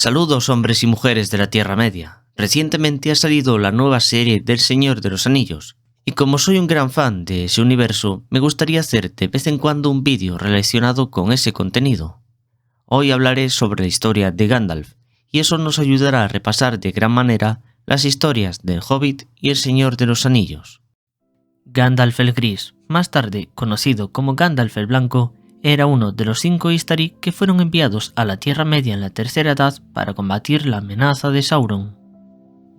Saludos hombres y mujeres de la Tierra Media. Recientemente ha salido la nueva serie del Señor de los Anillos, y como soy un gran fan de ese universo, me gustaría hacer de vez en cuando un vídeo relacionado con ese contenido. Hoy hablaré sobre la historia de Gandalf, y eso nos ayudará a repasar de gran manera las historias del Hobbit y el Señor de los Anillos. Gandalf el Gris, más tarde conocido como Gandalf el Blanco, era uno de los 5 Istari que fueron enviados a la Tierra Media en la Tercera Edad para combatir la amenaza de Sauron.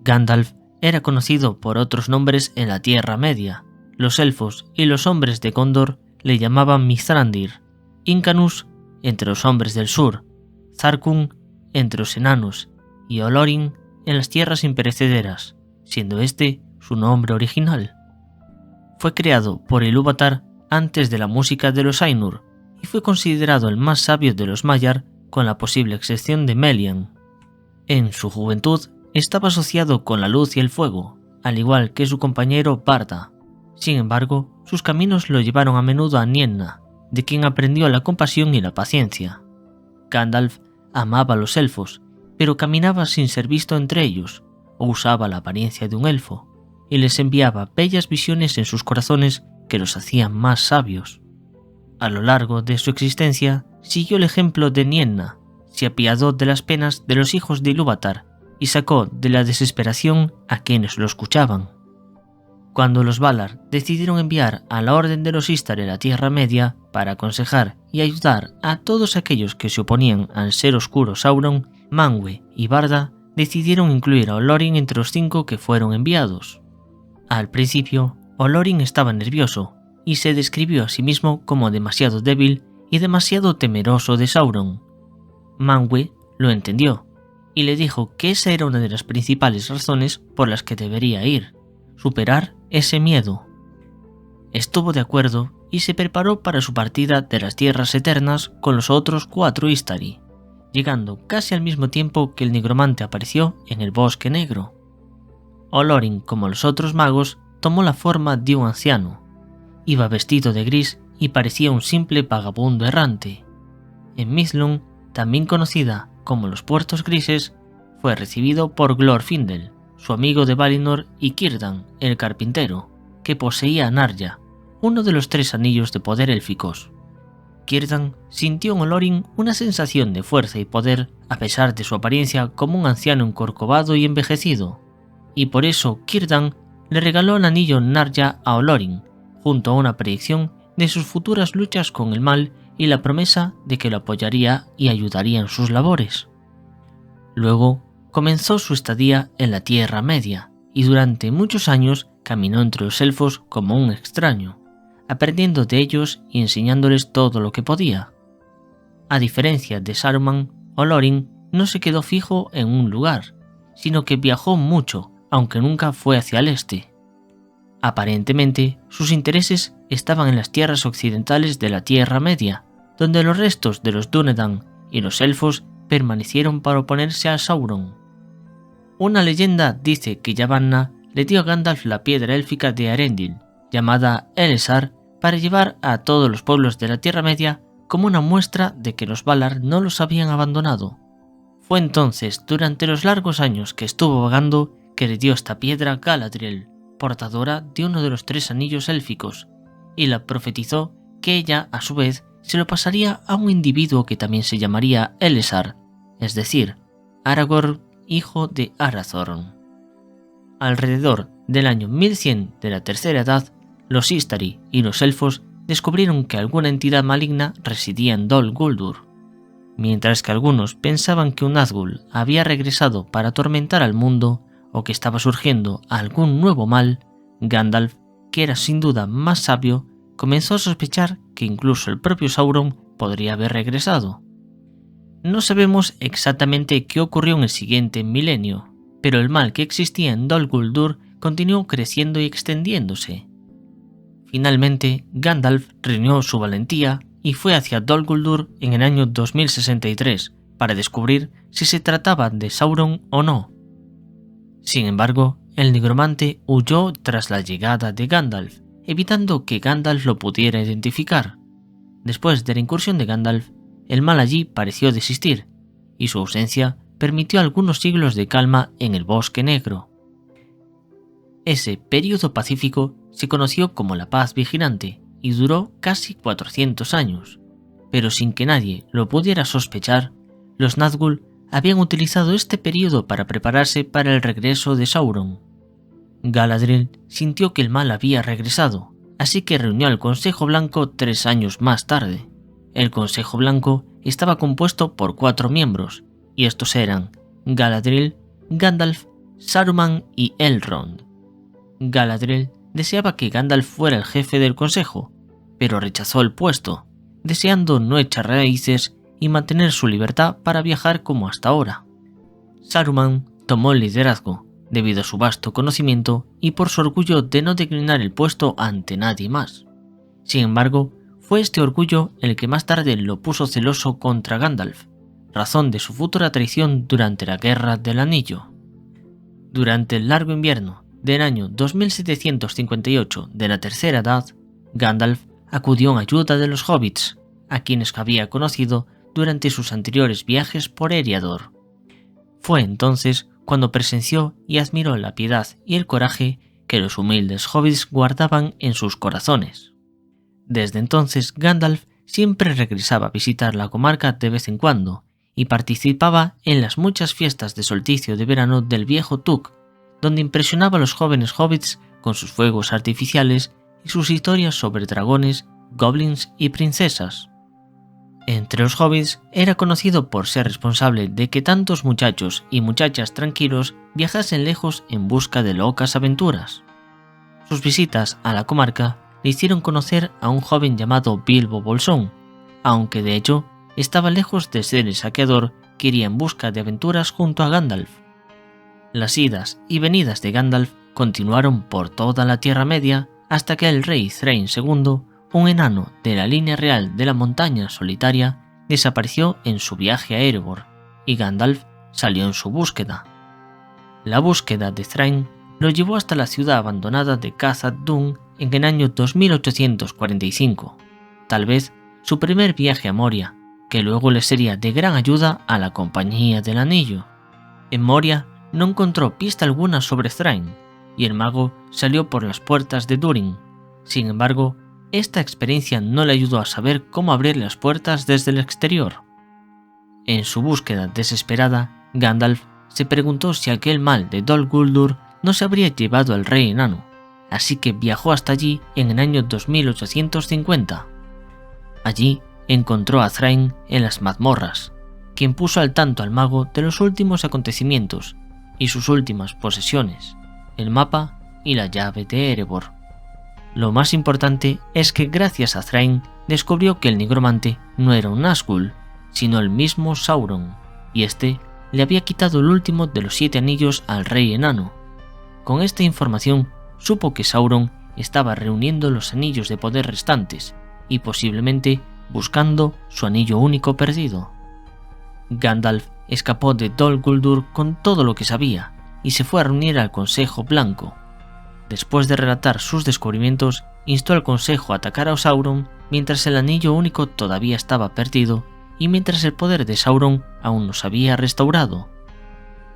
Gandalf era conocido por otros nombres en la Tierra Media. Los elfos y los hombres de Gondor le llamaban Mithrandir, Incanus entre los hombres del sur, Zarkun entre los enanos y Olorin en las tierras imperecederas, siendo este su nombre original. Fue creado por Ilúvatar antes de la música de los Ainur y fue considerado el más sabio de los Maiar, con la posible excepción de Melian. En su juventud estaba asociado con la luz y el fuego, al igual que su compañero Barda. Sin embargo, sus caminos lo llevaron a menudo a Nienna, de quien aprendió la compasión y la paciencia. Gandalf amaba a los elfos, pero caminaba sin ser visto entre ellos, o usaba la apariencia de un elfo, y les enviaba bellas visiones en sus corazones que los hacían más sabios. A lo largo de su existencia, siguió el ejemplo de Nienna, se apiadó de las penas de los hijos de Ilúvatar y sacó de la desesperación a quienes lo escuchaban. Cuando los Valar decidieron enviar a la Orden de los Istari a la Tierra Media para aconsejar y ayudar a todos aquellos que se oponían al ser oscuro Sauron, Manwë y Barda decidieron incluir a Olorin entre los 5 que fueron enviados. Al principio, Olorin estaba nervioso y se describió a sí mismo como demasiado débil y demasiado temeroso de Sauron. Manwë lo entendió y le dijo que esa era una de las principales razones por las que debería ir, superar ese miedo. Estuvo de acuerdo y se preparó para su partida de las Tierras Eternas con los otros 4 Istari, llegando casi al mismo tiempo que el nigromante apareció en el Bosque Negro. Olorin, como los otros magos, tomó la forma de un anciano. Iba vestido de gris y parecía un simple vagabundo errante. En Mithlund, también conocida como los Puertos Grises, fue recibido por Glorfindel, su amigo de Valinor, y Círdan, el carpintero, que poseía a Narya, uno de los 3 anillos de poder élficos. Círdan sintió en Olorin una sensación de fuerza y poder a pesar de su apariencia como un anciano encorcovado y envejecido, y por eso Círdan le regaló el anillo Narya a Olorin, junto a una predicción de sus futuras luchas con el mal y la promesa de que lo apoyaría y ayudaría en sus labores. Luego comenzó su estadía en la Tierra Media y durante muchos años caminó entre los elfos como un extraño, aprendiendo de ellos y enseñándoles todo lo que podía. A diferencia de Saruman, Olorin no se quedó fijo en un lugar, sino que viajó mucho, aunque nunca fue hacia el este. Aparentemente, sus intereses estaban en las tierras occidentales de la Tierra Media, donde los restos de los Dúnedain y los elfos permanecieron para oponerse a Sauron. Una leyenda dice que Yavanna le dio a Gandalf la piedra élfica de Arendil, llamada Elessar, para llevar a todos los pueblos de la Tierra Media como una muestra de que los Valar no los habían abandonado. Fue entonces, durante los largos años que estuvo vagando, que le dio esta piedra a Galadriel, portadora de uno de los 3 anillos élficos, y la profetizó que ella, a su vez, se lo pasaría a un individuo que también se llamaría Elessar, es decir, Aragorn, hijo de Arathorn. Alrededor del año 1100 de la Tercera Edad, los Istari y los elfos descubrieron que alguna entidad maligna residía en Dol Guldur. Mientras que algunos pensaban que un Nazgûl había regresado para atormentar al mundo, o que estaba surgiendo algún nuevo mal, Gandalf, que era sin duda más sabio, comenzó a sospechar que incluso el propio Sauron podría haber regresado. No sabemos exactamente qué ocurrió en el siguiente milenio, pero el mal que existía en Dol Guldur continuó creciendo y extendiéndose. Finalmente, Gandalf reunió su valentía y fue hacia Dol Guldur en el año 2063 para descubrir si se trataba de Sauron o no. Sin embargo, el nigromante huyó tras la llegada de Gandalf, evitando que Gandalf lo pudiera identificar. Después de la incursión de Gandalf, el mal allí pareció desistir, y su ausencia permitió algunos siglos de calma en el Bosque Negro. Ese período pacífico se conoció como la Paz Vigilante y duró casi 400 años, pero sin que nadie lo pudiera sospechar, los Nazgûl habían utilizado este período para prepararse para el regreso de Sauron. Galadriel sintió que el mal había regresado, así que reunió al Consejo Blanco 3 años más tarde. El Consejo Blanco estaba compuesto por 4 miembros, y estos eran Galadriel, Gandalf, Saruman y Elrond. Galadriel deseaba que Gandalf fuera el jefe del consejo, pero rechazó el puesto, deseando no echar raíces y mantener su libertad para viajar como hasta ahora. Saruman tomó el liderazgo, debido a su vasto conocimiento y por su orgullo de no declinar el puesto ante nadie más. Sin embargo, fue este orgullo el que más tarde lo puso celoso contra Gandalf, razón de su futura traición durante la Guerra del Anillo. Durante el largo invierno del año 2758 de la Tercera Edad, Gandalf acudió en ayuda de los hobbits, a quienes había conocido durante sus anteriores viajes por Eriador. Fue entonces cuando presenció y admiró la piedad y el coraje que los humildes hobbits guardaban en sus corazones. Desde entonces Gandalf siempre regresaba a visitar la comarca de vez en cuando y participaba en las muchas fiestas de solsticio de verano del viejo Tuk, donde impresionaba a los jóvenes hobbits con sus fuegos artificiales y sus historias sobre dragones, goblins y princesas. Entre los hobbits era conocido por ser responsable de que tantos muchachos y muchachas tranquilos viajasen lejos en busca de locas aventuras. Sus visitas a la comarca le hicieron conocer a un joven llamado Bilbo Bolsón, aunque de hecho estaba lejos de ser el saqueador que iría en busca de aventuras junto a Gandalf. Las idas y venidas de Gandalf continuaron por toda la Tierra Media hasta que el rey Thrain II, un enano de la línea real de la montaña solitaria, desapareció en su viaje a Erebor y Gandalf salió en su búsqueda. La búsqueda de Thrain lo llevó hasta la ciudad abandonada de Khazad Dûm en el año 2845, tal vez su primer viaje a Moria, que luego le sería de gran ayuda a la Compañía del Anillo. En Moria no encontró pista alguna sobre Thrain, y el mago salió por las puertas de Durin. Sin embargo, esta experiencia no le ayudó a saber cómo abrir las puertas desde el exterior. En su búsqueda desesperada, Gandalf se preguntó si aquel mal de Dol Guldur no se habría llevado al rey enano, así que viajó hasta allí en el año 2850. Allí encontró a Thrain en las mazmorras, quien puso al tanto al mago de los últimos acontecimientos y sus últimas posesiones, el mapa y la llave de Erebor. Lo más importante es que gracias a Thrain descubrió que el nigromante no era un Nazgûl, sino el mismo Sauron, y este le había quitado el último de los 7 anillos al rey enano. Con esta información supo que Sauron estaba reuniendo los anillos de poder restantes y posiblemente buscando su anillo único perdido. Gandalf escapó de Dol Guldur con todo lo que sabía y se fue a reunir al Consejo Blanco. Después de relatar sus descubrimientos, instó al Consejo a atacar a Sauron mientras el anillo único todavía estaba perdido y mientras el poder de Sauron aún no se había restaurado.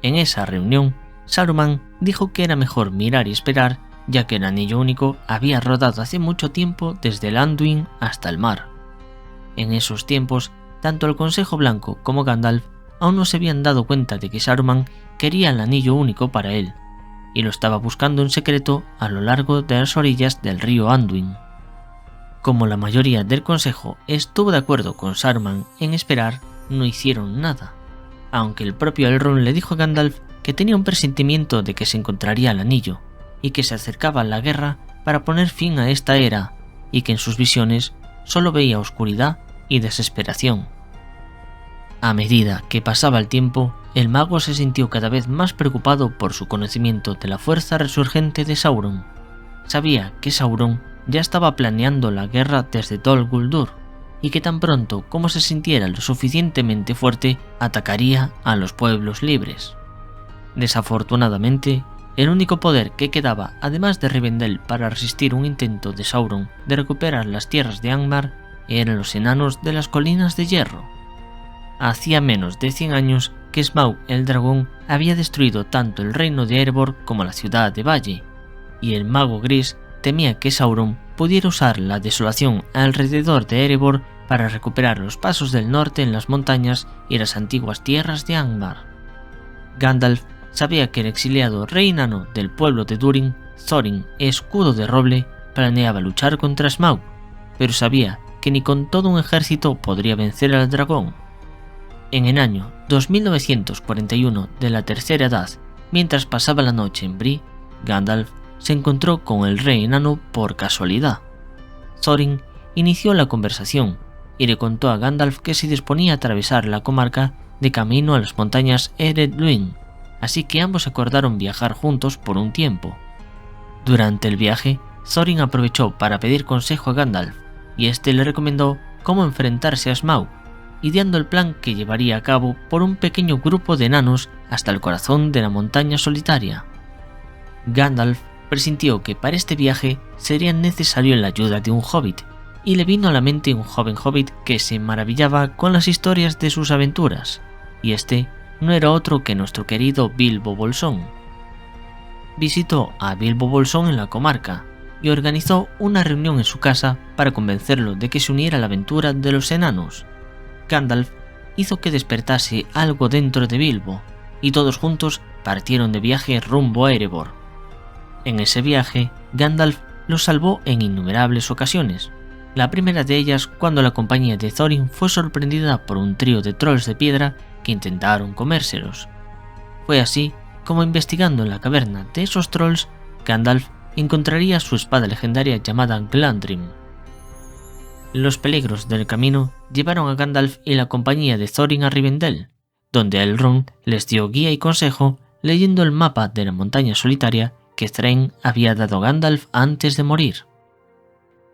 En esa reunión, Saruman dijo que era mejor mirar y esperar, ya que el anillo único había rodado hace mucho tiempo desde el Anduin hasta el mar. En esos tiempos, tanto el Consejo Blanco como Gandalf aún no se habían dado cuenta de que Saruman quería el anillo único para él, y lo estaba buscando en secreto a lo largo de las orillas del río Anduin. Como la mayoría del consejo estuvo de acuerdo con Saruman en esperar, no hicieron nada, aunque el propio Elrond le dijo a Gandalf que tenía un presentimiento de que se encontraría el anillo, y que se acercaba la guerra para poner fin a esta era, y que en sus visiones solo veía oscuridad y desesperación. A medida que pasaba el tiempo, el mago se sintió cada vez más preocupado por su conocimiento de la fuerza resurgente de Sauron. Sabía que Sauron ya estaba planeando la guerra desde Dol Guldur, y que tan pronto como se sintiera lo suficientemente fuerte, atacaría a los pueblos libres. Desafortunadamente, el único poder que quedaba, además de Rivendell, para resistir un intento de Sauron de recuperar las tierras de Angmar, eran los enanos de las Colinas de Hierro. Hacía menos de 100 años que Smaug el dragón había destruido tanto el reino de Erebor como la ciudad de Valle, y el mago gris temía que Sauron pudiera usar la desolación alrededor de Erebor para recuperar los pasos del norte en las montañas y las antiguas tierras de Angmar. Gandalf sabía que el exiliado rey enano del pueblo de Durin, Thorin Escudo de Roble, planeaba luchar contra Smaug, pero sabía que ni con todo un ejército podría vencer al dragón. En el año 2941 de la Tercera Edad, mientras pasaba la noche en Bree, Gandalf se encontró con el rey enano por casualidad. Thorin inició la conversación y le contó a Gandalf que se disponía a atravesar la comarca de camino a las montañas Ered Luin, así que ambos acordaron viajar juntos por un tiempo. Durante el viaje, Thorin aprovechó para pedir consejo a Gandalf, y este le recomendó cómo enfrentarse a Smaug, ideando el plan que llevaría a cabo por un pequeño grupo de enanos hasta el corazón de la montaña solitaria. Gandalf presintió que para este viaje sería necesario la ayuda de un hobbit, y le vino a la mente un joven hobbit que se maravillaba con las historias de sus aventuras, y este no era otro que nuestro querido Bilbo Bolsón. Visitó a Bilbo Bolsón en la comarca y organizó una reunión en su casa para convencerlo de que se uniera a la aventura de los enanos. Gandalf hizo que despertase algo dentro de Bilbo, y todos juntos partieron de viaje rumbo a Erebor. En ese viaje, Gandalf los salvó en innumerables ocasiones, la primera de ellas cuando la compañía de Thorin fue sorprendida por un trío de trolls de piedra que intentaron comérselos. Fue así como, investigando en la caverna de esos trolls, Gandalf encontraría su espada legendaria llamada Glandrim. Los peligros del camino llevaron a Gandalf y la compañía de Thorin a Rivendell, donde Elrond les dio guía y consejo leyendo el mapa de la montaña solitaria que Thrain había dado a Gandalf antes de morir.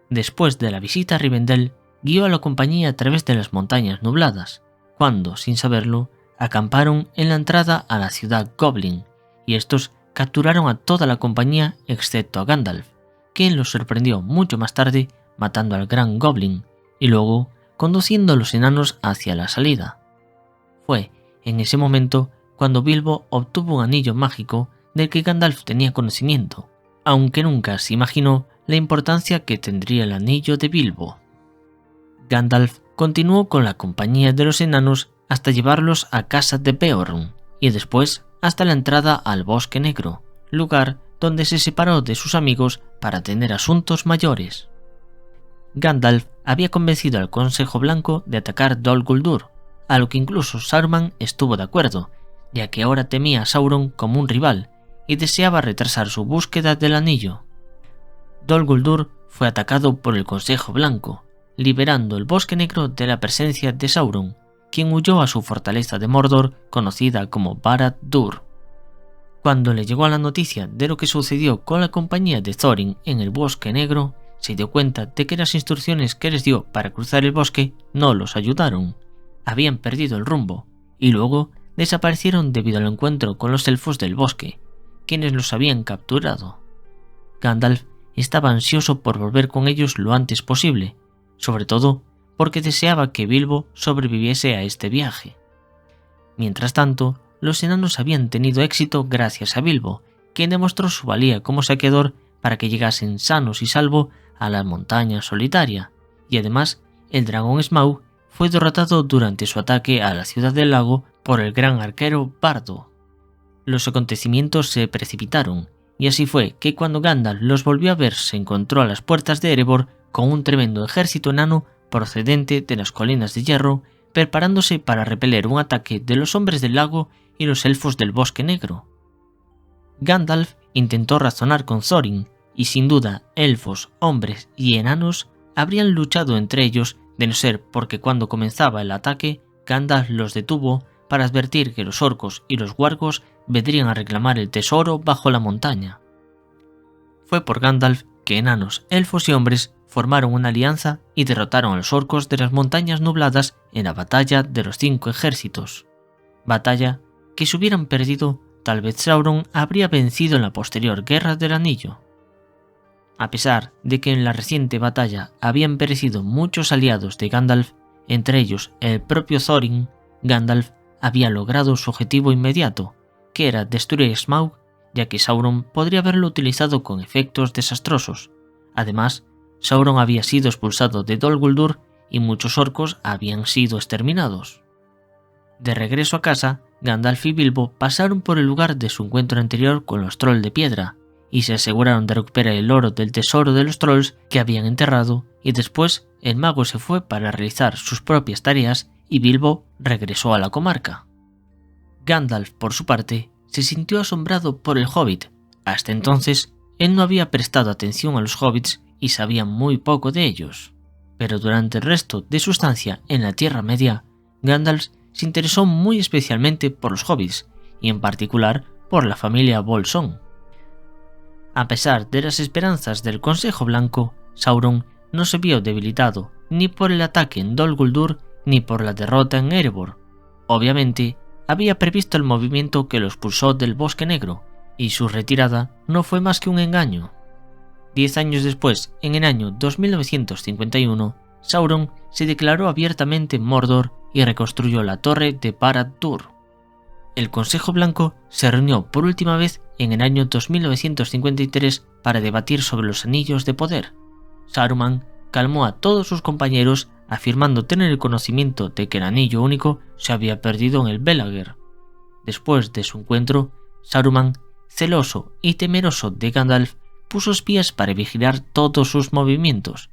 Después de la visita a Rivendell, guió a la compañía a través de las montañas nubladas, cuando, sin saberlo, acamparon en la entrada a la ciudad Goblin, y estos capturaron a toda la compañía excepto a Gandalf, quien los sorprendió mucho más tarde matando al gran Goblin y luego conduciendo a los enanos hacia la salida. Fue en ese momento cuando Bilbo obtuvo un anillo mágico del que Gandalf tenía conocimiento, aunque nunca se imaginó la importancia que tendría el anillo de Bilbo. Gandalf continuó con la compañía de los enanos hasta llevarlos a casa de Beorn y después hasta la entrada al Bosque Negro, lugar donde se separó de sus amigos para tener asuntos mayores. Gandalf había convencido al Consejo Blanco de atacar Dol Guldur, a lo que incluso Saruman estuvo de acuerdo, ya que ahora temía a Sauron como un rival y deseaba retrasar su búsqueda del anillo. Dol Guldur fue atacado por el Consejo Blanco, liberando el Bosque Negro de la presencia de Sauron, quien huyó a su fortaleza de Mordor conocida como Barad-dûr. Cuando le llegó la noticia de lo que sucedió con la compañía de Thorin en el Bosque Negro, se dio cuenta de que las instrucciones que les dio para cruzar el bosque no los ayudaron. Habían perdido el rumbo, y luego desaparecieron debido al encuentro con los elfos del bosque, quienes los habían capturado. Gandalf estaba ansioso por volver con ellos lo antes posible, sobre todo porque deseaba que Bilbo sobreviviese a este viaje. Mientras tanto, los enanos habían tenido éxito gracias a Bilbo, quien demostró su valía como saqueador para que llegasen sanos y salvos a la montaña solitaria, y además el dragón Smaug fue derrotado durante su ataque a la ciudad del lago por el gran arquero Bardo. Los acontecimientos se precipitaron, y así fue que cuando Gandalf los volvió a ver se encontró a las puertas de Erebor con un tremendo ejército enano procedente de las colinas de hierro, preparándose para repeler un ataque de los hombres del lago y los elfos del Bosque Negro. Gandalf intentó razonar con Thorin, y sin duda elfos, hombres y enanos habrían luchado entre ellos, de no ser porque cuando comenzaba el ataque, Gandalf los detuvo para advertir que los orcos y los wargos vendrían a reclamar el tesoro bajo la montaña. Fue por Gandalf que enanos, elfos y hombres formaron una alianza y derrotaron a los orcos de las montañas nubladas en la batalla de los 5 ejércitos. Batalla que, si hubieran perdido, tal vez Sauron habría vencido en la posterior Guerra del Anillo. A pesar de que en la reciente batalla habían perecido muchos aliados de Gandalf, entre ellos el propio Thorin, Gandalf había logrado su objetivo inmediato, que era destruir Smaug, ya que Sauron podría haberlo utilizado con efectos desastrosos. Además, Sauron había sido expulsado de Dol Guldur y muchos orcos habían sido exterminados. De regreso a casa, Gandalf y Bilbo pasaron por el lugar de su encuentro anterior con los trolls de piedra y se aseguraron de recuperar el oro del tesoro de los trolls que habían enterrado, y después el mago se fue para realizar sus propias tareas y Bilbo regresó a la comarca. Gandalf, por su parte, se sintió asombrado por el hobbit. Hasta entonces, él no había prestado atención a los hobbits y sabía muy poco de ellos. Pero durante el resto de su estancia en la Tierra Media, Gandalf se interesó muy especialmente por los hobbits, y en particular por la familia Bolsón. A pesar de las esperanzas del Consejo Blanco, Sauron no se vio debilitado ni por el ataque en Dol Guldur ni por la derrota en Erebor. Obviamente, había previsto el movimiento que lo expulsó del Bosque Negro, y su retirada no fue más que un engaño. 10 años después, en el año 2951, Sauron se declaró abiertamente en Mordor y reconstruyó la torre de Barad-dûr. El Consejo Blanco se reunió por última vez en el año 2953 para debatir sobre los anillos de poder. Saruman calmó a todos sus compañeros afirmando tener el conocimiento de que el anillo único se había perdido en el Belagher. Después de su encuentro, Saruman, celoso y temeroso de Gandalf, puso espías para vigilar todos sus movimientos.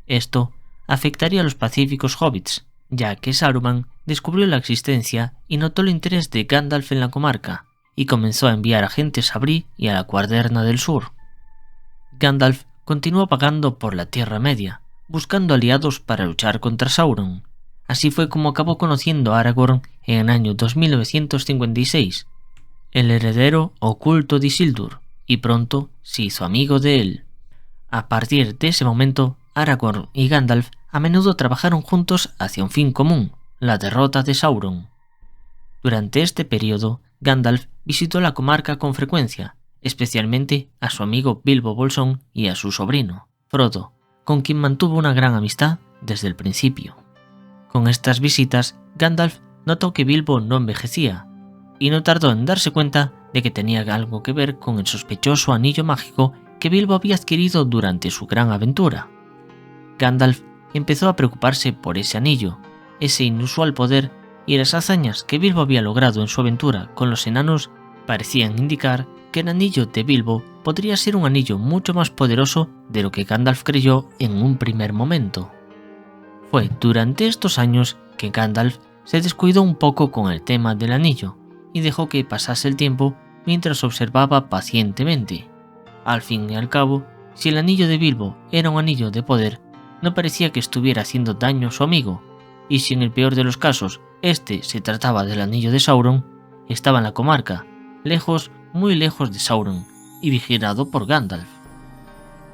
Esto afectaría a los pacíficos hobbits, ya que Saruman descubrió la existencia y notó el interés de Gandalf en la comarca, y comenzó a enviar agentes a Bree y a la Cuaderna del Sur. Gandalf continuó vagando por la Tierra Media, buscando aliados para luchar contra Sauron. Así fue como acabó conociendo a Aragorn en el año 2956, el heredero oculto de Isildur, y pronto se hizo amigo de él. A partir de ese momento, Aragorn y Gandalf a menudo trabajaron juntos hacia un fin común, la derrota de Sauron. Durante este periodo, Gandalf visitó la comarca con frecuencia, especialmente a su amigo Bilbo Bolsón y a su sobrino, Frodo, con quien mantuvo una gran amistad desde el principio. Con estas visitas, Gandalf notó que Bilbo no envejecía, y no tardó en darse cuenta de que tenía algo que ver con el sospechoso anillo mágico que Bilbo había adquirido durante su gran aventura. Gandalf empezó a preocuparse por ese anillo, ese inusual poder, y las hazañas que Bilbo había logrado en su aventura con los enanos parecían indicar que el anillo de Bilbo podría ser un anillo mucho más poderoso de lo que Gandalf creyó en un primer momento. Fue durante estos años que Gandalf se descuidó un poco con el tema del anillo y dejó que pasase el tiempo mientras observaba pacientemente. Al fin y al cabo, si el anillo de Bilbo era un anillo de poder, no parecía que estuviera haciendo daño a su amigo, y si en el peor de los casos este se trataba del anillo de Sauron, estaba en la comarca, lejos, muy lejos de Sauron, y vigilado por Gandalf.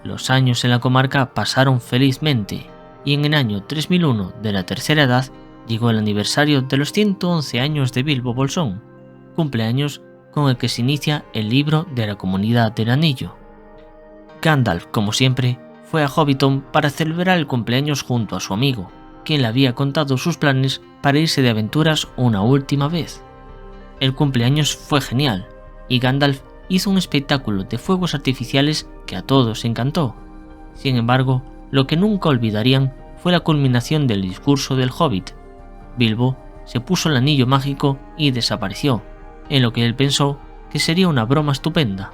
Los años en la comarca pasaron felizmente, y en el año 3001 de la Tercera Edad llegó el aniversario de los 111 años de Bilbo Bolsón, cumpleaños con el que se inicia el libro de la Comunidad del Anillo. Gandalf, como siempre, fue a Hobbiton para celebrar el cumpleaños junto a su amigo, quien le había contado sus planes para irse de aventuras una última vez. El cumpleaños fue genial, y Gandalf hizo un espectáculo de fuegos artificiales que a todos encantó. Sin embargo, lo que nunca olvidarían fue la culminación del discurso del Hobbit. Bilbo se puso el anillo mágico y desapareció, en lo que él pensó que sería una broma estupenda.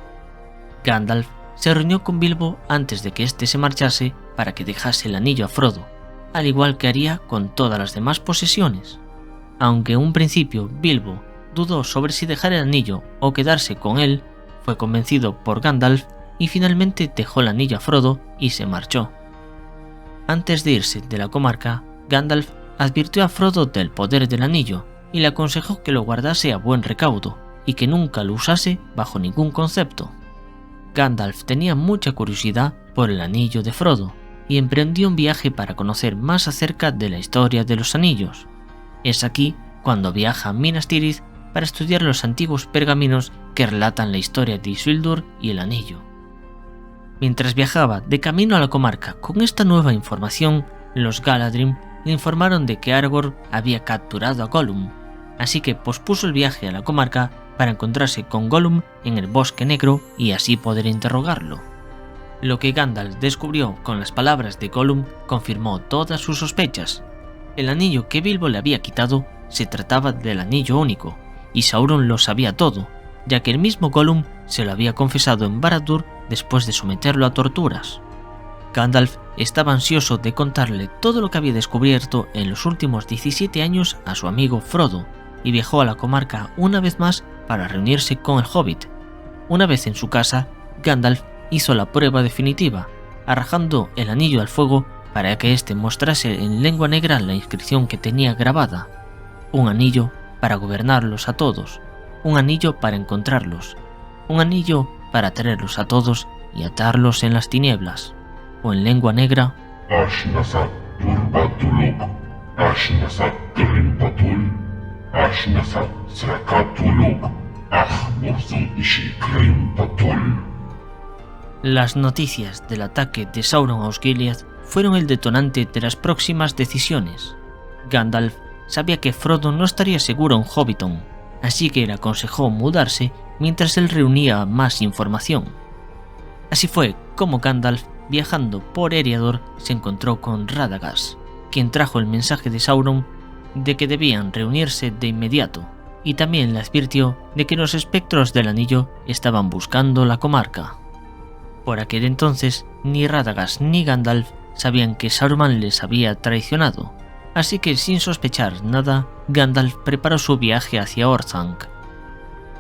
Gandalf se reunió con Bilbo antes de que éste se marchase para que dejase el anillo a Frodo, al igual que haría con todas las demás posesiones. Aunque en un principio Bilbo dudó sobre si dejar el anillo o quedarse con él, fue convencido por Gandalf y finalmente dejó el anillo a Frodo y se marchó. Antes de irse de la comarca, Gandalf advirtió a Frodo del poder del anillo y le aconsejó que lo guardase a buen recaudo y que nunca lo usase bajo ningún concepto. Gandalf tenía mucha curiosidad por el anillo de Frodo y emprendió un viaje para conocer más acerca de la historia de los anillos. Es aquí cuando viaja a Minas Tirith para estudiar los antiguos pergaminos que relatan la historia de Isildur y el anillo. Mientras viajaba de camino a la comarca con esta nueva información, los Galadrim le informaron de que Aragorn había capturado a Gollum, así que pospuso el viaje a la comarca para encontrarse con Gollum en el Bosque Negro y así poder interrogarlo. Lo que Gandalf descubrió con las palabras de Gollum confirmó todas sus sospechas. El anillo que Bilbo le había quitado se trataba del anillo único, y Sauron lo sabía todo, ya que el mismo Gollum se lo había confesado en Barad-dûr después de someterlo a torturas. Gandalf estaba ansioso de contarle todo lo que había descubierto en los últimos 17 años a su amigo Frodo, y viajó a la comarca una vez más para reunirse con el Hobbit. Una vez en su casa, Gandalf hizo la prueba definitiva, arrojando el anillo al fuego para que éste mostrase en lengua negra la inscripción que tenía grabada: un anillo para gobernarlos a todos, un anillo para encontrarlos, un anillo para traerlos a todos y atarlos en las tinieblas, o en lengua negra: Ashnasat Turbatuluk, Ashnasat Trimpatul, Ashnasat Srakatuluk, Ahmurzu Ishikrimpatul. Las noticias del ataque de Sauron a Osgiliath fueron el detonante de las próximas decisiones. Gandalf sabía que Frodo no estaría seguro en Hobbiton, así que le aconsejó mudarse mientras él reunía más información. Así fue como Gandalf, viajando por Eriador, se encontró con Radagast, quien trajo el mensaje de Sauron de que debían reunirse de inmediato, y también le advirtió de que los espectros del anillo estaban buscando la comarca. Por aquel entonces, ni Radagast ni Gandalf sabían que Saruman les había traicionado, así que sin sospechar nada, Gandalf preparó su viaje hacia Orthanc.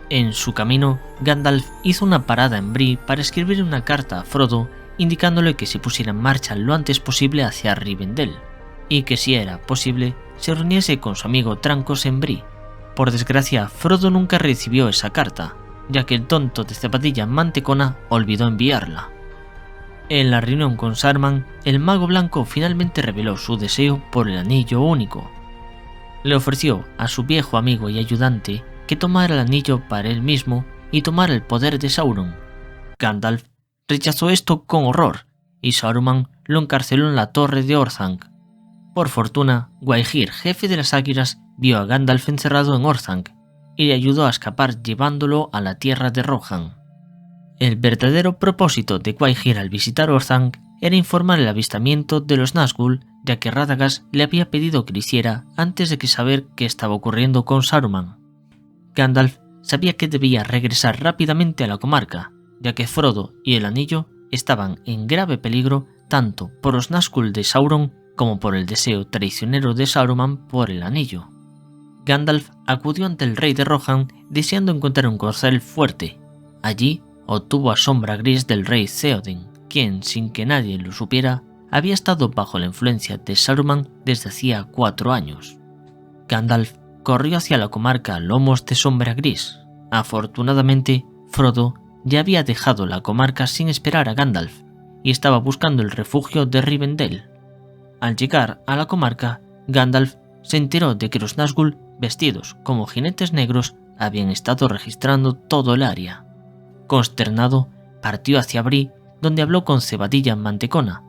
En su camino, Gandalf hizo una parada en Bree para escribir una carta a Frodo indicándole que se pusiera en marcha lo antes posible hacia Rivendell, y que si era posible, se reuniese con su amigo Trancos en Bree. Por desgracia, Frodo nunca recibió esa carta, ya que el tonto de Zapatilla Mantecona olvidó enviarla. En la reunión con Saruman, el Mago Blanco finalmente reveló su deseo por el Anillo Único. Le ofreció a su viejo amigo y ayudante que tomara el anillo para él mismo y tomara el poder de Sauron. Gandalf rechazó esto con horror, y Saruman lo encarceló en la torre de Orthanc. Por fortuna, Gwaihir, jefe de las Águilas, vio a Gandalf encerrado en Orthanc y le ayudó a escapar llevándolo a la tierra de Rohan. El verdadero propósito de Gwaihir al visitar Orthanc era informar el avistamiento de los Nazgûl, ya que Radagast le había pedido que lo hiciera antes de saber qué estaba ocurriendo con Saruman. Gandalf sabía que debía regresar rápidamente a la comarca, ya que Frodo y el anillo estaban en grave peligro tanto por los Nazgûl de Sauron como por el deseo traicionero de Saruman por el anillo. Gandalf acudió ante el rey de Rohan deseando encontrar un corcel fuerte. Allí obtuvo a Sombra Gris del rey Theoden, quien, sin que nadie lo supiera, había estado bajo la influencia de Saruman desde hacía 4 años. Gandalf corrió hacia la comarca a lomos de Sombra Gris. Afortunadamente, Frodo ya había dejado la comarca sin esperar a Gandalf y estaba buscando el refugio de Rivendell. Al llegar a la comarca, Gandalf se enteró de que los Nazgûl, vestidos como jinetes negros, habían estado registrando todo el área. Consternado, partió hacia Bree, donde habló con Cebadilla Mantecona,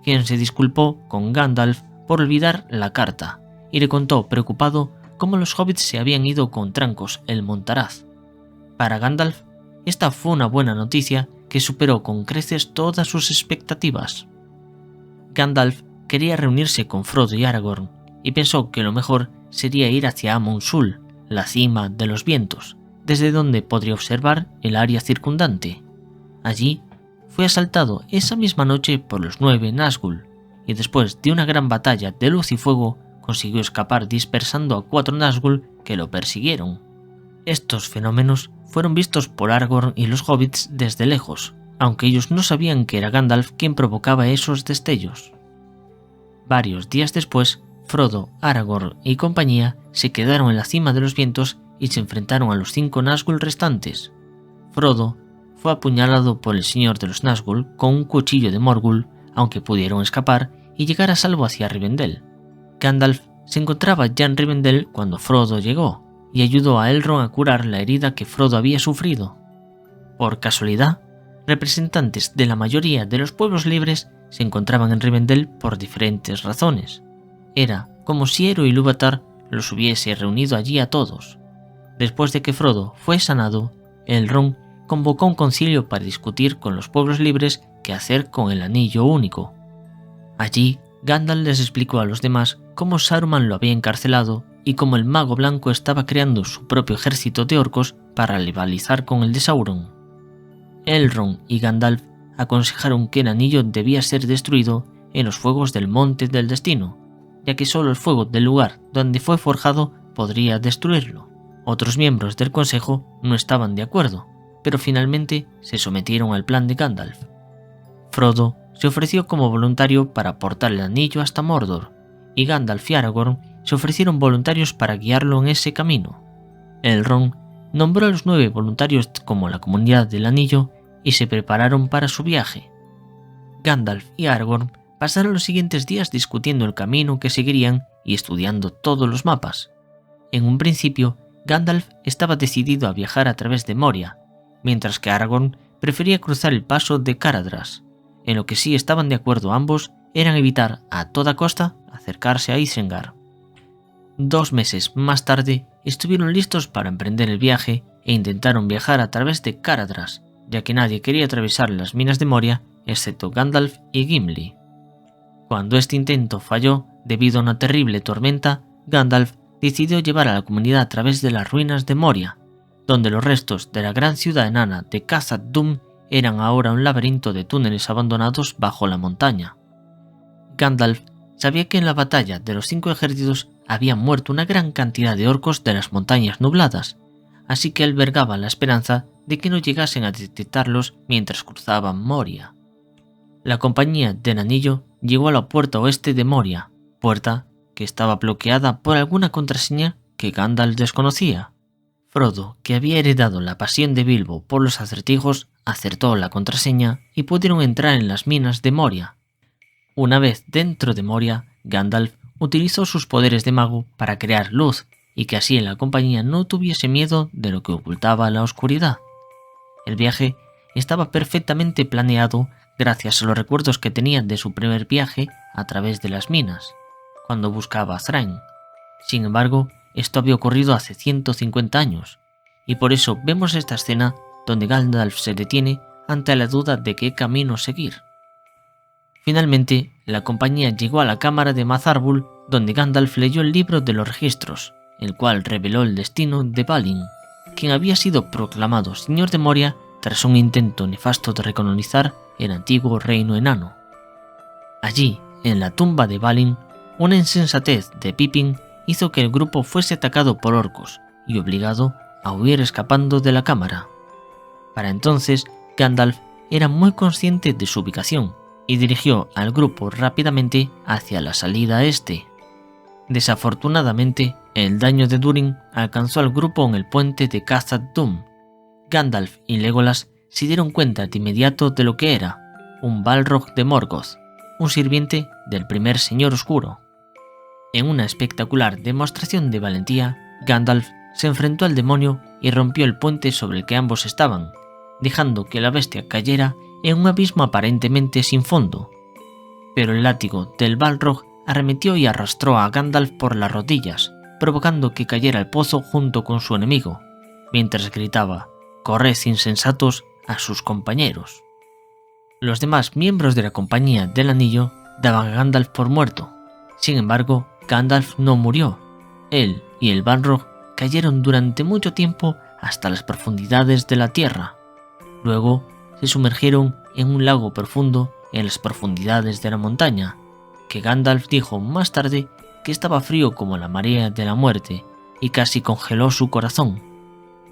quien se disculpó con Gandalf por olvidar la carta y le contó preocupado cómo los hobbits se habían ido con Trancos el Montaraz. Para Gandalf, esta fue una buena noticia que superó con creces todas sus expectativas. Gandalf quería reunirse con Frodo y Aragorn y pensó que lo mejor sería ir hacia Amon Sul, la cima de los vientos, desde donde podría observar el área circundante. Allí fue asaltado esa misma noche por los 9 Nazgûl y después de una gran batalla de luz y fuego consiguió escapar dispersando a 4 Nazgûl que lo persiguieron. Estos fenómenos fueron vistos por Aragorn y los hobbits desde lejos, aunque ellos no sabían que era Gandalf quien provocaba esos destellos. Varios días después, Frodo, Aragorn y compañía se quedaron en la cima de los vientos y se enfrentaron a los 5 Nazgûl restantes. Frodo fue apuñalado por el señor de los Nazgûl con un cuchillo de Morgul, aunque pudieron escapar y llegar a salvo hacia Rivendell. Gandalf se encontraba ya en Rivendell cuando Frodo llegó y ayudó a Elrond a curar la herida que Frodo había sufrido. Por casualidad, representantes de la mayoría de los pueblos libres se encontraban en Rivendell por diferentes razones. Era como si Eru Ilúvatar los hubiese reunido allí a todos. Después de que Frodo fue sanado, Elrond convocó un concilio para discutir con los pueblos libres qué hacer con el Anillo Único. Allí, Gandalf les explicó a los demás cómo Saruman lo había encarcelado y cómo el Mago Blanco estaba creando su propio ejército de orcos para rivalizar con el de Sauron. Elrond y Gandalf aconsejaron que el anillo debía ser destruido en los fuegos del Monte del Destino, ya que solo el fuego del lugar donde fue forjado podría destruirlo. Otros miembros del consejo no estaban de acuerdo, pero finalmente se sometieron al plan de Gandalf. Frodo se ofreció como voluntario para portar el anillo hasta Mordor, y Gandalf y Aragorn se ofrecieron voluntarios para guiarlo en ese camino. Elrond nombró a los 9 voluntarios como la Comunidad del Anillo y se prepararon para su viaje. Gandalf y Aragorn pasaron los siguientes días discutiendo el camino que seguirían y estudiando todos los mapas. En un principio, Gandalf estaba decidido a viajar a través de Moria, mientras que Aragorn prefería cruzar el paso de Caradhras. En lo que sí estaban de acuerdo ambos era evitar a toda costa acercarse a Isengard. 2 meses más tarde estuvieron listos para emprender el viaje e intentaron viajar a través de Caradhras, ya que nadie quería atravesar las minas de Moria excepto Gandalf y Gimli. Cuando este intento falló debido a una terrible tormenta, Gandalf decidió llevar a la comunidad a través de las ruinas de Moria, donde los restos de la gran ciudad enana de Khazad-dûm eran ahora un laberinto de túneles abandonados bajo la montaña. Gandalf sabía que en la batalla de los 5 ejércitos había muerto una gran cantidad de orcos de las montañas nubladas, así que albergaba la esperanza de que no llegasen a detectarlos mientras cruzaban Moria. La compañía del anillo llegó a la puerta oeste de Moria, puerta que estaba bloqueada por alguna contraseña que Gandalf desconocía. Frodo, que había heredado la pasión de Bilbo por los acertijos, acertó la contraseña y pudieron entrar en las minas de Moria. Una vez dentro de Moria, Gandalf utilizó sus poderes de mago para crear luz y que así la compañía no tuviese miedo de lo que ocultaba la oscuridad. El viaje estaba perfectamente planeado gracias a los recuerdos que tenían de su primer viaje a través de las minas, cuando buscaba a Thrain. Sin embargo, esto había ocurrido hace 150 años, y por eso vemos esta escena donde Gandalf se detiene ante la duda de qué camino seguir. Finalmente, la compañía llegó a la cámara de Mazarbul, donde Gandalf leyó el libro de los registros, el cual reveló el destino de Balin, quien había sido proclamado señor de Moria tras un intento nefasto de recolonizar el antiguo reino enano. Allí, en la tumba de Balin, una insensatez de Pippin hizo que el grupo fuese atacado por orcos y obligado a huir escapando de la cámara. Para entonces, Gandalf era muy consciente de su ubicación y dirigió al grupo rápidamente hacia la salida este. Desafortunadamente, el daño de Durin alcanzó al grupo en el puente de Khazad-dûm. Gandalf y Legolas se dieron cuenta de inmediato de lo que era un Balrog de Morgoth, un sirviente del primer Señor Oscuro. En una espectacular demostración de valentía, Gandalf se enfrentó al demonio y rompió el puente sobre el que ambos estaban, dejando que la bestia cayera en un abismo aparentemente sin fondo. Pero el látigo del Balrog arremetió y arrastró a Gandalf por las rodillas, provocando que cayera al pozo junto con su enemigo, mientras gritaba «¡Corred, insensatos!» a sus compañeros. Los demás miembros de la Compañía del Anillo daban a Gandalf por muerto. Sin embargo, Gandalf no murió. Él y el Balrog cayeron durante mucho tiempo hasta las profundidades de la tierra. Luego se sumergieron en un lago profundo en las profundidades de la montaña, que Gandalf dijo más tarde que estaba frío como la marea de la muerte y casi congeló su corazón.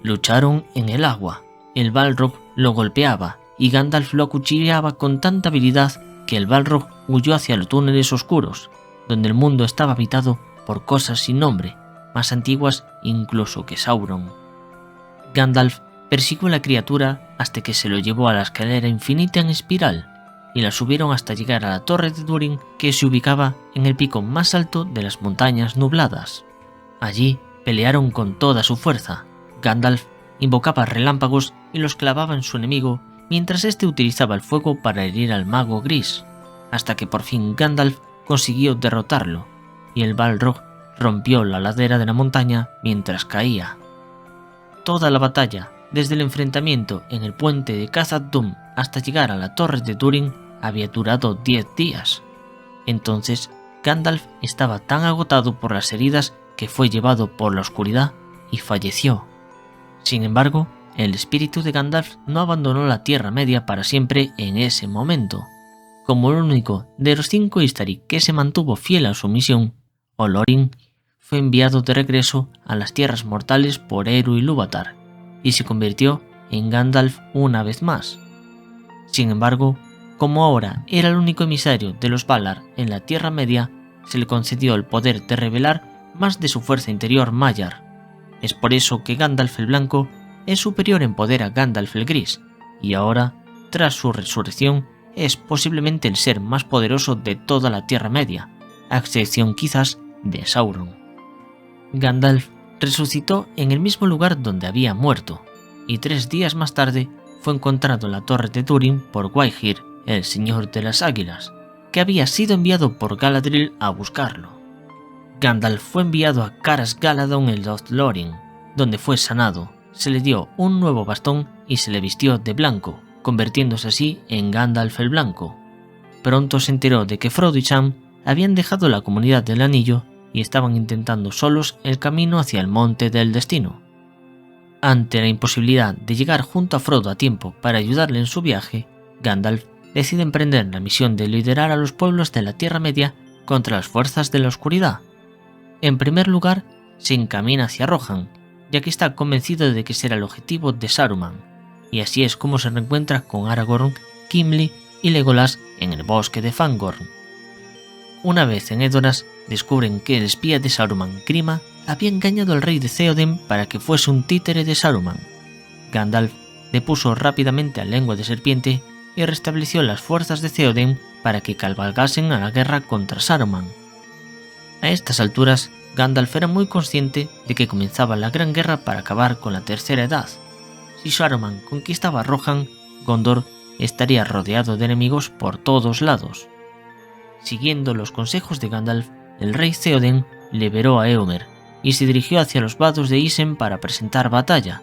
Lucharon en el agua. El Balrog lo golpeaba y Gandalf lo acuchillaba con tanta habilidad que el Balrog huyó hacia los túneles oscuros, donde el mundo estaba habitado por cosas sin nombre, más antiguas incluso que Sauron. Gandalf persiguió a la criatura hasta que se lo llevó a la escalera infinita en espiral y la subieron hasta llegar a la torre de Durin, que se ubicaba en el pico más alto de las montañas nubladas. Allí pelearon con toda su fuerza. Gandalf invocaba relámpagos y los clavaba en su enemigo, mientras éste utilizaba el fuego para herir al mago gris, hasta que por fin Gandalf consiguió derrotarlo, y el Balrog rompió la ladera de la montaña mientras caía. Toda la batalla, desde el enfrentamiento en el puente de Khazad-dûm hasta llegar a la torre de Durin, había durado 10 días. Entonces Gandalf estaba tan agotado por las heridas que fue llevado por la oscuridad y falleció. Sin embargo, el espíritu de Gandalf no abandonó la Tierra Media para siempre en ese momento. Como el único de los 5 Istari que se mantuvo fiel a su misión, Olorin fue enviado de regreso a las tierras mortales por Eru Ilúvatar y se convirtió en Gandalf una vez más. Sin embargo, como ahora era el único emisario de los Valar en la Tierra Media, se le concedió el poder de revelar más de su fuerza interior Maiar. Es por eso que Gandalf el Blanco es superior en poder a Gandalf el Gris, y ahora, tras su resurrección, es posiblemente el ser más poderoso de toda la Tierra Media, a excepción quizás de Sauron. Gandalf resucitó en el mismo lugar donde había muerto, y 3 días más tarde fue encontrado en la torre de Durin por Gwaihir, el Señor de las Águilas, que había sido enviado por Galadriel a buscarlo. Gandalf fue enviado a Caras Galadon en Lothlórien, donde fue sanado, se le dio un nuevo bastón y se le vistió de blanco, convirtiéndose así en Gandalf el Blanco. Pronto se enteró de que Frodo y Sam habían dejado la Comunidad del Anillo y estaban intentando solos el camino hacia el Monte del Destino. Ante la imposibilidad de llegar junto a Frodo a tiempo para ayudarle en su viaje, Gandalf decide emprender la misión de liderar a los pueblos de la Tierra Media contra las fuerzas de la oscuridad. En primer lugar, se encamina hacia Rohan, ya que está convencido de que será el objetivo de Saruman, y así es como se reencuentra con Aragorn, Gimli y Legolas en el bosque de Fangorn. Una vez en Edoras, descubren que el espía de Saruman, Grima, había engañado al rey de Theoden para que fuese un títere de Saruman. Gandalf depuso rápidamente a Lengua de Serpiente y restableció las fuerzas de Theoden para que cabalgasen a la guerra contra Saruman. A estas alturas, Gandalf era muy consciente de que comenzaba la gran guerra para acabar con la Tercera Edad. Si Saruman conquistaba Rohan, Gondor estaría rodeado de enemigos por todos lados. Siguiendo los consejos de Gandalf, el rey Theoden liberó a Éomer y se dirigió hacia los vados de Isen para presentar batalla.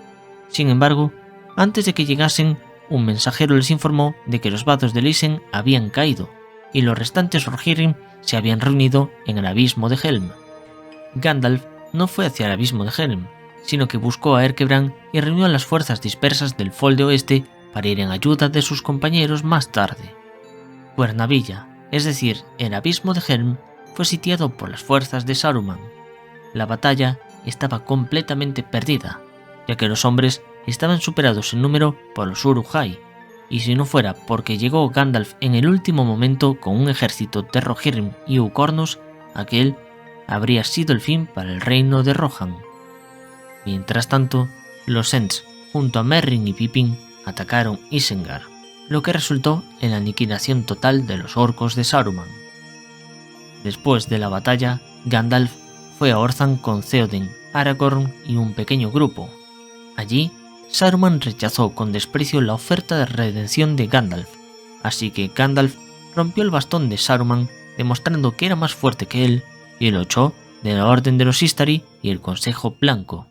Sin embargo, antes de que llegasen, un mensajero les informó de que los vados de Isen habían caído y los restantes Rohirrim se habían reunido en el abismo de Helm. Gandalf no fue hacia el abismo de Helm, sino que buscó a Erkebran y reunió a las fuerzas dispersas del Folde Oeste para ir en ayuda de sus compañeros más tarde. Cuernavilla, es decir, el abismo de Helm, fue sitiado por las fuerzas de Saruman. La batalla estaba completamente perdida, ya que los hombres estaban superados en número por los Uruk-hai, y si no fuera porque llegó Gandalf en el último momento con un ejército de Rohirrim y Ucornos, aquel habría sido el fin para el reino de Rohan. Mientras tanto, los Ents, junto a Merrin y Pippin, atacaron Isengard, lo que resultó en la aniquilación total de los orcos de Saruman. Después de la batalla, Gandalf fue a Orthanc con Theoden, Aragorn y un pequeño grupo. Allí, Saruman rechazó con desprecio la oferta de redención de Gandalf, así que Gandalf rompió el bastón de Saruman demostrando que era más fuerte que él y lo echó de la Orden de los Istari y el Consejo Blanco.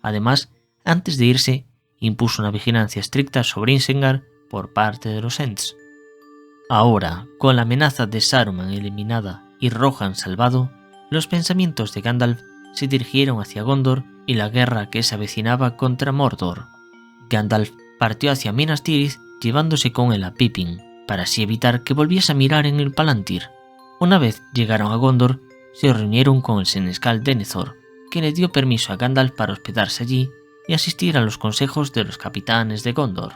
Además, antes de irse, impuso una vigilancia estricta sobre Isengard por parte de los Ents. Ahora, con la amenaza de Saruman eliminada y Rohan salvado, los pensamientos de Gandalf se dirigieron hacia Gondor y la guerra que se avecinaba contra Mordor. Gandalf partió hacia Minas Tirith llevándose con él a Pippin, para así evitar que volviese a mirar en el Palantir. Una vez llegaron a Gondor, se reunieron con el senescal Denethor, que le dio permiso a Gandalf para hospedarse allí y asistir a los consejos de los capitanes de Gondor.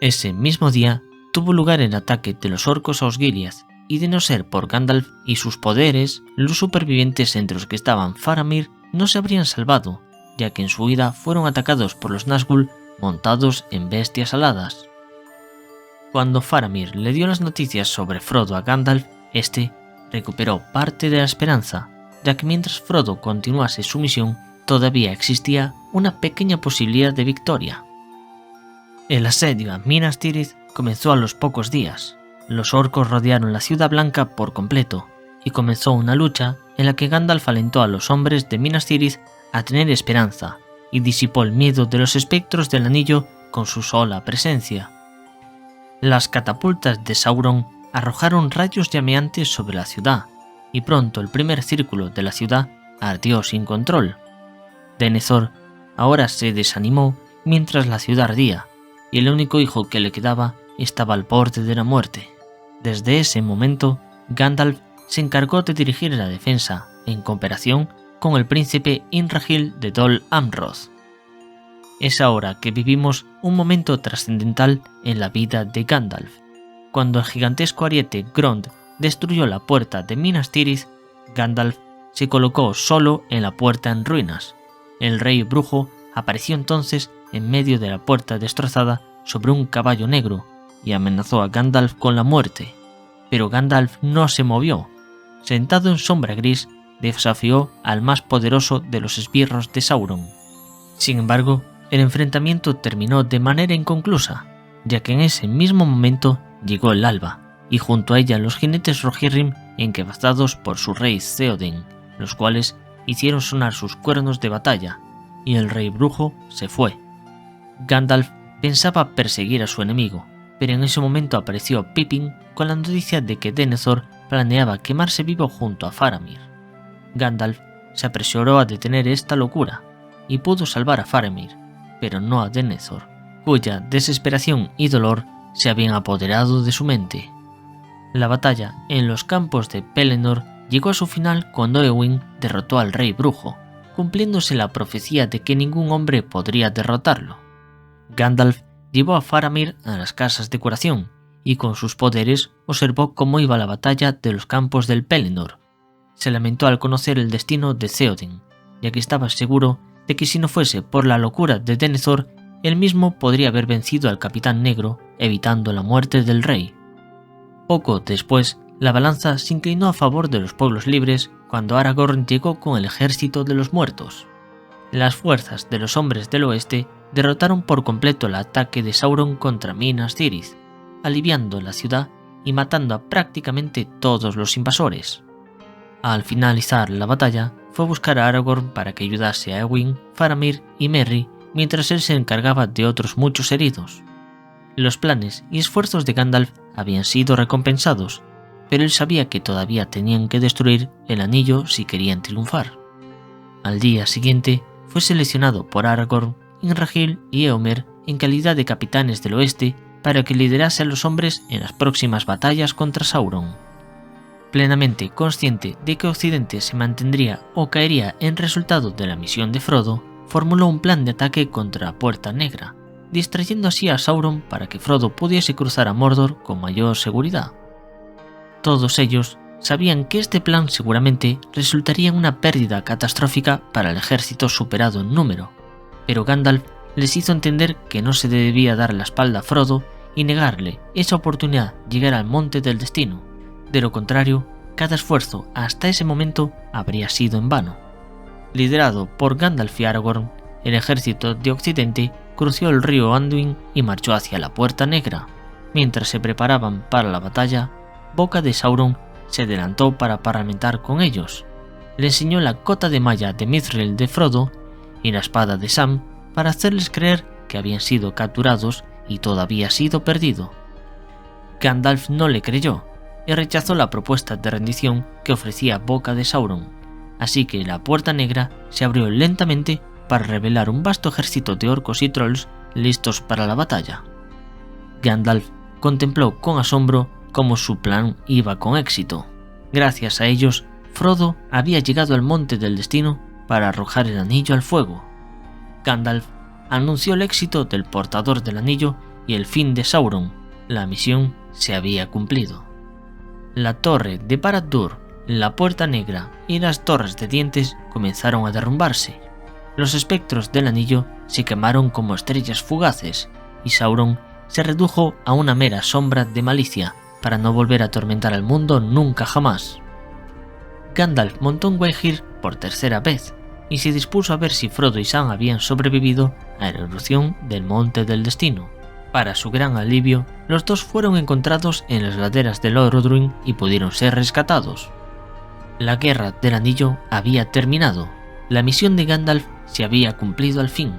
Ese mismo día tuvo lugar el ataque de los orcos a Osgiliath, y de no ser por Gandalf y sus poderes, los supervivientes entre los que estaban Faramir no se habrían salvado, ya que en su huida fueron atacados por los Nazgûl montados en bestias aladas. Cuando Faramir le dio las noticias sobre Frodo a Gandalf, este recuperó parte de la esperanza, ya que mientras Frodo continuase su misión, todavía existía una pequeña posibilidad de victoria. El asedio a Minas Tirith comenzó a los pocos días. Los orcos rodearon la Ciudad Blanca por completo, y comenzó una lucha en la que Gandalf alentó a los hombres de Minas Tirith a tener esperanza y disipó el miedo de los espectros del anillo con su sola presencia. Las catapultas de Sauron arrojaron rayos llameantes sobre la ciudad, y pronto el primer círculo de la ciudad ardió sin control. Denethor ahora se desanimó mientras la ciudad ardía, y el único hijo que le quedaba estaba al borde de la muerte. Desde ese momento, Gandalf se encargó de dirigir la defensa en cooperación con el príncipe Imrahil de Dol Amroth. Es ahora que vivimos un momento trascendental en la vida de Gandalf. Cuando el gigantesco ariete Grond destruyó la puerta de Minas Tirith, Gandalf se colocó solo en la puerta en ruinas. El rey brujo apareció entonces en medio de la puerta destrozada sobre un caballo negro y amenazó a Gandalf con la muerte. Pero Gandalf no se movió. Sentado en sombra gris, desafió al más poderoso de los esbirros de Sauron. Sin embargo, el enfrentamiento terminó de manera inconclusa, ya que en ese mismo momento llegó el alba, y junto a ella los jinetes Rohirrim encabezados por su rey Theoden, los cuales hicieron sonar sus cuernos de batalla, y el rey brujo se fue. Gandalf pensaba perseguir a su enemigo, pero en ese momento apareció Pippin con la noticia de que Denethor planeaba quemarse vivo junto a Faramir. Gandalf se apresuró a detener esta locura, y pudo salvar a Faramir, pero no a Denethor, cuya desesperación y dolor se habían apoderado de su mente. La batalla en los campos de Pelennor llegó a su final cuando Éowyn derrotó al rey brujo, cumpliéndose la profecía de que ningún hombre podría derrotarlo. Gandalf llevó a Faramir a las casas de curación y con sus poderes observó cómo iba la batalla de los campos del Pelennor. Se lamentó al conocer el destino de Theoden, ya que estaba seguro de que si no fuese por la locura de Denethor, él mismo podría haber vencido al Capitán Negro, evitando la muerte del rey. Poco después, la balanza se inclinó a favor de los pueblos libres cuando Aragorn llegó con el ejército de los muertos. Las fuerzas de los hombres del oeste derrotaron por completo el ataque de Sauron contra Minas Tirith, aliviando la ciudad y matando a prácticamente todos los invasores. Al finalizar la batalla, fue a buscar a Aragorn para que ayudase a Éowyn, Faramir y Merry, mientras él se encargaba de otros muchos heridos. Los planes y esfuerzos de Gandalf habían sido recompensados, pero él sabía que todavía tenían que destruir el anillo si querían triunfar. Al día siguiente, fue seleccionado por Aragorn, Imrahil y Éomer en calidad de capitanes del oeste para que liderase a los hombres en las próximas batallas contra Sauron. Plenamente consciente de que Occidente se mantendría o caería en resultado de la misión de Frodo, formuló un plan de ataque contra la Puerta Negra, distrayendo así a Sauron para que Frodo pudiese cruzar a Mordor con mayor seguridad. Todos ellos sabían que este plan seguramente resultaría en una pérdida catastrófica para el ejército superado en número, pero Gandalf les hizo entender que no se debía dar la espalda a Frodo y negarle esa oportunidad de llegar al Monte del Destino. De lo contrario, cada esfuerzo hasta ese momento habría sido en vano. Liderado por Gandalf y Aragorn, el ejército de Occidente cruzó el río Anduin y marchó hacia la Puerta Negra. Mientras se preparaban para la batalla, Boca de Sauron se adelantó para parlamentar con ellos. Le enseñó la cota de malla de Mithril de Frodo y la espada de Sam para hacerles creer que habían sido capturados y todo había sido perdido. Gandalf no le creyó y rechazó la propuesta de rendición que ofrecía Boca de Sauron, así que la Puerta Negra se abrió lentamente para revelar un vasto ejército de orcos y trolls listos para la batalla. Gandalf contempló con asombro cómo su plan iba con éxito. Gracias a ellos, Frodo había llegado al Monte del Destino para arrojar el anillo al fuego. Gandalf anunció el éxito del portador del anillo y el fin de Sauron. La misión se había cumplido. La torre de Barad-dûr, la Puerta Negra y las torres de dientes comenzaron a derrumbarse. Los espectros del anillo se quemaron como estrellas fugaces y Sauron se redujo a una mera sombra de malicia para no volver a atormentar al mundo nunca jamás. Gandalf montó en Gwaihir por tercera vez y se dispuso a ver si Frodo y Sam habían sobrevivido a la erupción del Monte del Destino. Para su gran alivio, los dos fueron encontrados en las laderas del Orodruin y pudieron ser rescatados. La Guerra del Anillo había terminado. La misión de Gandalf se había cumplido al fin.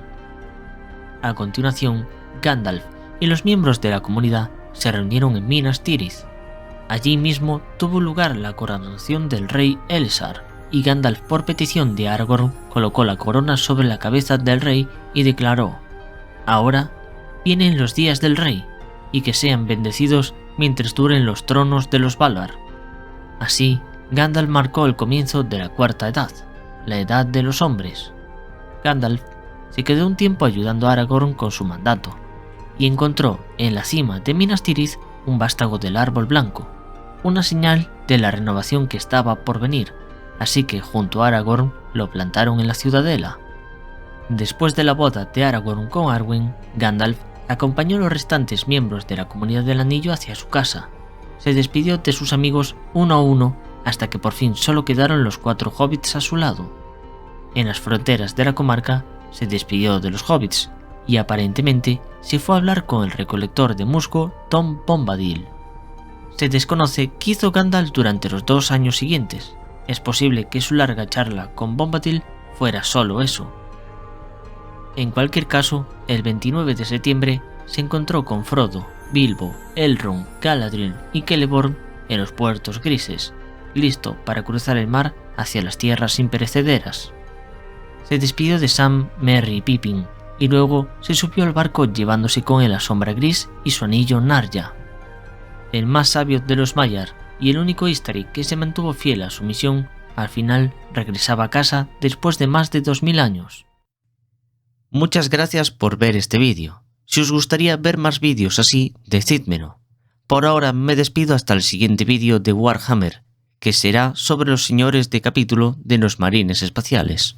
A continuación, Gandalf y los miembros de la comunidad se reunieron en Minas Tirith. Allí mismo tuvo lugar la coronación del rey Elessar, y Gandalf, por petición de Aragorn, colocó la corona sobre la cabeza del rey y declaró: «Ahora vienen los días del rey, y que sean bendecidos mientras duren los tronos de los Valar». Así, Gandalf marcó el comienzo de la Cuarta Edad, la Edad de los Hombres. Gandalf se quedó un tiempo ayudando a Aragorn con su mandato, y encontró en la cima de Minas Tirith un vástago del árbol blanco, una señal de la renovación que estaba por venir, así que junto a Aragorn lo plantaron en la ciudadela. Después de la boda de Aragorn con Arwen, Gandalf acompañó a los restantes miembros de la Comunidad del Anillo hacia su casa. Se despidió de sus amigos uno a uno hasta que por fin solo quedaron los 4 hobbits a su lado. En las fronteras de la comarca se despidió de los hobbits y aparentemente se fue a hablar con el recolector de musgo Tom Bombadil. Se desconoce qué hizo Gandalf durante los 2 años siguientes. Es posible que su larga charla con Bombadil fuera solo eso. En cualquier caso, el 29 de septiembre se encontró con Frodo, Bilbo, Elrond, Galadriel y Celeborn en los puertos grises, listo para cruzar el mar hacia las tierras imperecederas. Se despidió de Sam, Merry y Pippin, y luego se subió al barco llevándose con él a Sombra Gris y su anillo Narya. El más sabio de los Maiar y el único Istari que se mantuvo fiel a su misión, al final regresaba a casa después de más de 2000 años. Muchas gracias por ver este vídeo. Si os gustaría ver más vídeos así, decídmelo. Por ahora me despido hasta el siguiente vídeo de Warhammer, que será sobre los señores de capítulo de los marines espaciales.